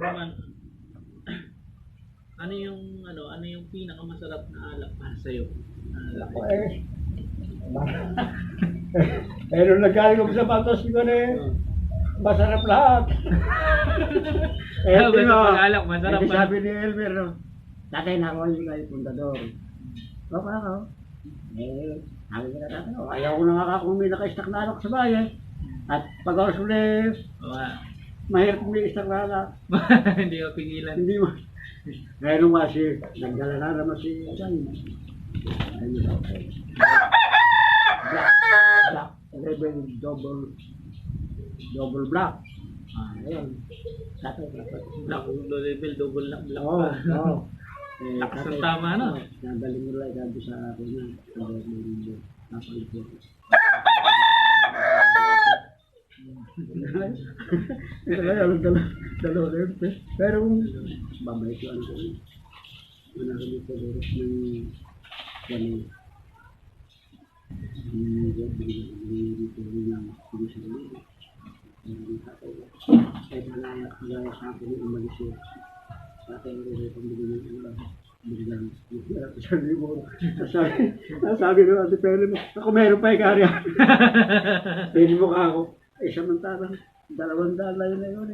Roman, ano yung pinakamasarap na alak para sa'yo? Ako nung nagaling ko sa Patos ko na masarap lahat. Basta pag-alak, masarap Hindi pa. sabi ni Elmer, no? Tatay na ako yung kayo pundador. O pa ako. Sabi ko na tatay, ayaw ko na nga kung may naka-stack na alak sa bahay. At pag ako sulit, mahirap kung may stack na alak. Hindi ko pigilan. Hindi mo. Ngayon kasi, nagdala na naman si Chan. Ayun ako. Black, level double black. Ayun. Tatay, Black, level, double black. Oo, oo. Lakas ng tama, no? Nagaling mo lang sabi sa akin na. Napalit ko. Ito lang yung dalawa na yun. Pero kung babalik ko ano ko. Manakali ko doon ng gano'n. Kahit nalaya sa akin yung umalis yun. Sa akin yung pambili ng ulan. Bilang sabi ko ate Pele mo, ako meron pa ikarya. Pili mo ka ako. Samantalang 200 lang yun na yun.